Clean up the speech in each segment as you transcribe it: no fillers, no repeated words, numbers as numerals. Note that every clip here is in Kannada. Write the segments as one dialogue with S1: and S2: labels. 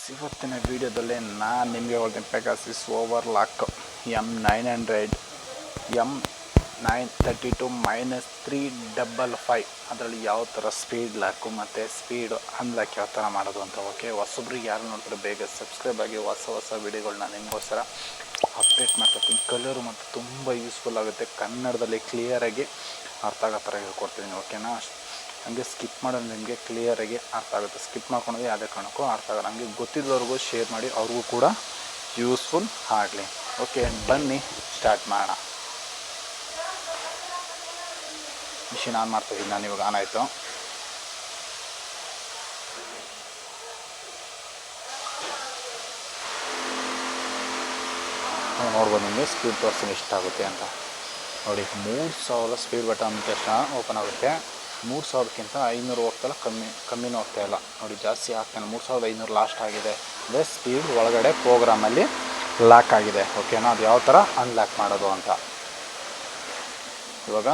S1: ಫ್ರೆಂಡ್ಸ್, ಇವತ್ತಿನ ವಿಡಿಯೋದಲ್ಲಿ ನಾನು ನಿಮಗೆ ಹೇಳ್ತೀನಿ ಪೆಗಾಸಿಸ್ ಓವರ್ಲಾಕ್ M900 M932 -355 ಅದರಲ್ಲಿ ಯಾವ ಥರ ಸ್ಪೀಡ್ ಲಾಕು ಮತ್ತು ಸ್ಪೀಡ್ ಅನ್ಲಾಕ್ ಯಾವ ಥರ ಮಾಡೋದು ಅಂತ. ಓಕೆ, ಹೊಸಬ್ರಿಗೆ ಯಾರು ನೋಡ್ತಾರೆ ಬೇಗ ಸಬ್ಸ್ಕ್ರೈಬ್ ಆಗಿ ಹೊಸ ವಿಡಿಯೋಗಳನ್ನ ನಿಮಗೋಸ್ಕರ ಅಪ್ಡೇಟ್ ಮಾಡ್ಕೊತೀನಿ. ಕಲರು ಮತ್ತು ತುಂಬ ಯೂಸ್ಫುಲ್ ಆಗುತ್ತೆ. ಕನ್ನಡದಲ್ಲಿ ಕ್ಲಿಯರಾಗಿ ಅರ್ಥ ಆಗೋ ಥರ ಹೇಳ್ಕೊಡ್ತೀನಿ. ಓಕೆನಾ, ಹಂಗೆ ಸ್ಕಿಪ್ ಮಾಡೋದು ನಿಮಗೆ ಕ್ಲಿಯರಾಗಿ ಅರ್ಥ ಆಗುತ್ತೆ. ಸ್ಕಿಪ್ ಮಾಡ್ಕೊಳೋದು ಯಾವುದೇ ಕಾರಣಕ್ಕೂ ಅರ್ಥ ಆಗಲ್ಲ. ಹಂಗೆ ಗೊತ್ತಿದ್ದವ್ರಿಗೂ ಶೇರ್ ಮಾಡಿ, ಅವ್ರಿಗೂ ಕೂಡ ಯೂಸ್ಫುಲ್ ಆಗಲಿ. ಓಕೆ, ಬನ್ನಿ ಸ್ಟಾರ್ಟ್ ಮಾಡೋಣ. ಮಿಷಿನ್ ಆನ್ ಮಾಡ್ತಾಯಿದ್ದೀನಿ ನಾನು. ಇವಾಗ ಆನ್ ಆಯಿತು. ನೋಡ್ಬೋದು ನಿಮಗೆ ಸ್ಪೀಡ್ ತೋರಿಸ್ತೀನಿ ಎಷ್ಟಾಗುತ್ತೆ ಅಂತ. ನೋಡಿ, 3000 ಸ್ಪೀಡ್ ಬಟನ್ ಅಂದ ತಕ್ಷಣ ಓಪನ್ ಆಗುತ್ತೆ. 3000ಕ್ಕಿಂತ 500 ಹೋಗ್ತಲ್ಲ, ಕಮ್ಮಿನೂ ಹೋಗ್ತಾ ಇಲ್ಲ. ನೋಡಿ, ಜಾಸ್ತಿ ಆಗ್ತಾನೆ. 3500 ಲಾಸ್ಟ್ ಆಗಿದೆ. ಅಂದರೆ ಸ್ಪೀಡ್ ಒಳಗಡೆ ಪ್ರೋಗ್ರಾಮಲ್ಲಿ ಲಾಕ್ ಆಗಿದೆ. ಓಕೆನಾ, ಅದು ಯಾವ ಥರ ಅನ್ಲಾಕ್ ಮಾಡೋದು ಅಂತ. ಇವಾಗ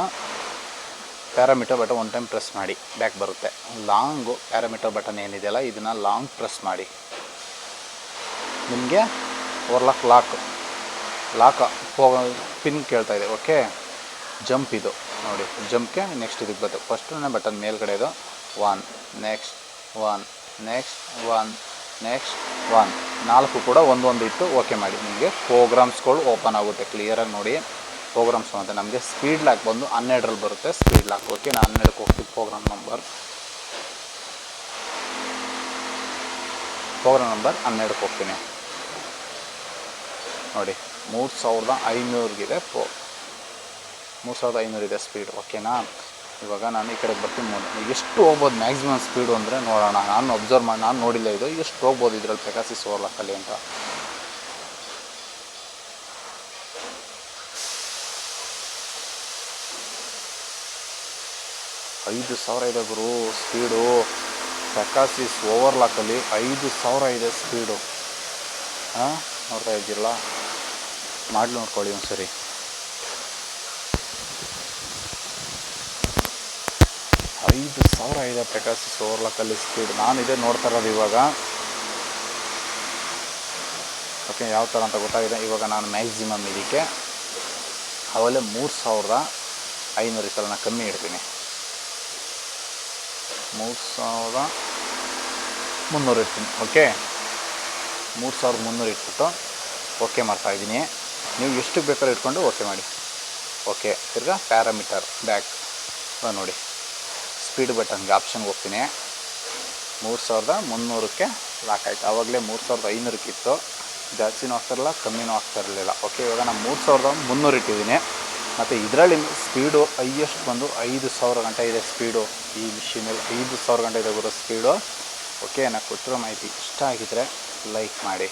S1: parameter button one time press ಮಾಡಿ, ಬ್ಯಾಕ್ ಬರುತ್ತೆ. ಲಾಂಗು ಪ್ಯಾರಾಮೀಟರ್ ಬಟನ್ ಏನಿದೆಯಲ್ಲ, ಇದನ್ನು ಲಾಂಗ್ ಪ್ರೆಸ್ ಮಾಡಿ. ನಿಮಗೆ ಲಾಕ್ ಪಿನ್ ಕೇಳ್ತಾ ಇದೆ. ಓಕೆ, ಜಂಪ್ ಇದು ನೋಡಿ, ಜಂಪ್ಗೆ ನೆಕ್ಸ್ಟ್ ಇದಕ್ಕೆ ಬರ್ತದೆ. ಫಸ್ಟನೇ ಬಟನ್ ಮೇಲ್ಗಡೆ ಇದು 1 ನೆಕ್ಸ್ಟ್ 1 ನೆಕ್ಸ್ಟ್ 1 ನೆಕ್ಸ್ಟ್ 1 4 ಕೂಡ ಒಂದೊಂದು ಇಟ್ಟು ಓಕೆ ಮಾಡಿ. ನಿಮಗೆ ಪ್ರೋಗ್ರಾಮ್ಸ್ಗಳು ಓಪನ್ ಆಗುತ್ತೆ. ಕ್ಲಿಯರಾಗಿ ನೋಡಿ, ಪ್ರೋಗ್ರಾಮ್ಸ್ ಅಂತ ನಮಗೆ ಸ್ಪೀಡ್ ಲಾಕ್ ಬಂದು 12ರಲ್ಲಿ ಬರುತ್ತೆ. Speed lock. ಓಕೆ, ನಾನು 12ಕ್ಕೆ ಹೋಗ್ತೀನಿ. ಪ್ರೋಗ್ರಾಮ್ ನಂಬರ್ 12ಕ್ಕೆ ಹೋಗ್ತೀನಿ. ನೋಡಿ, 3500ಗಿದೆ 3500 ಇದೆ ಸ್ಪೀಡ್. ಓಕೆನಾ, ಇವಾಗ ನಾನು ಈ ಕಡೆ ಬರ್ತೀನಿ. ಎಷ್ಟು ಹೋಗ್ಬೋದು ಮ್ಯಾಕ್ಸಿಮಮ್ ಸ್ಪೀಡು ಅಂದರೆ ನೋಡೋಣ. ನಾನು ಅಬ್ಸರ್ವ್ ಮಾಡಿ, ನಾನು ನೋಡಿಲ್ಲ ಇದು ಎಷ್ಟು ಹೋಗ್ಬೋದು ಇದರಲ್ಲಿ ಪೆಗಾಸಿಸ್ ಓವರ್ಲಾಕಲ್ಲಿ ಅಂತ. $5000 ಇದೆ ಗುರು ಸ್ಪೀಡು. ಪೆಗಾಸಿಸ್ ಓವರ್ಲಾಕಲ್ಲಿ 5000 ಇದೆ ಸ್ಪೀಡು. ನೋಡ್ತಾ ಇದ್ದೀರಲ್ಲ, ಮಾಡಿ ನೋಡ್ಕೊಳ್ಳಿ ಒಂದ್ಸರಿ. $5000 ಇದೆ ಪೆಗಾಸಿಸ್ ಓವರ್ಲಾಕಲ್ಲಿ ಸ್ಪೀಡ್. ನಾನು ಇದೇ ನೋಡ್ತಾ ಇರೋದು ಇವಾಗ. ಓಕೆ, ಯಾವ ಥರ ಅಂತ ಗೊತ್ತಾಗಿದೆ. ಇವಾಗ ನಾನು ಮ್ಯಾಕ್ಸಿಮಮ್ ಇದಕ್ಕೆ ಅವಲ್ಲೇ 3500 ಈ ಸಲ ನಾನು ಕಮ್ಮಿ ಇಡ್ತೀನಿ. 3300 ಇಡ್ತೀನಿ. ಓಕೆ, 3300 ಇಟ್ಬಿಟ್ಟು ಓಕೆ ಮಾಡ್ತಾಯಿದ್ದೀನಿ. ನೀವು ಎಷ್ಟಕ್ಕೆ ಬೇಕಾದ್ರೂ ಇಟ್ಕೊಂಡು ಓಕೆ ಮಾಡಿ. ಓಕೆ, ತಿರ್ಗಾ ಪ್ಯಾರಾಮೀಟರ್ ಬ್ಯಾಕ್ ನೋಡಿ, ಸ್ಪೀಡ್ ಬಟನ್ಗೆ ಆಪ್ಷನ್ಗೆ ಹೋಗ್ತೀನಿ. 3300ಕ್ಕೆ ಲಾಕ್ ಆಯಿತು. ಆವಾಗಲೇ 3500ಕ್ಕೆ ಇತ್ತು. ಜಾಸ್ತಿನೂ ಆಗ್ತಾಯಿರಲಿಲ್ಲ, ಕಮ್ಮಿನೂ ಆಗ್ತಾಯಿರಲಿಲ್ಲ. ಓಕೆ, ಇವಾಗ ನಾನು 3300 ಇಟ್ಟಿದ್ದೀನಿ. ಮತ್ತು ಇದರಲ್ಲಿ ಸ್ಪೀಡು ಹೈಯೆಸ್ಟ್ ಬಂದು 5000 ಗಂಟೆ ಇದೆ ಸ್ಪೀಡು. ಈ ಮಿಷಿನಲ್ಲಿ 5000 ಗಂಟೆ ಇದೆ ಬರೋ ಸ್ಪೀಡು. ಓಕೆ, ನಾನು ಕೊಟ್ಟಿರೋ ಮಾಹಿತಿ ಇಷ್ಟ ಆಗಿದ್ದರೆ ಲೈಕ್ ಮಾಡಿ.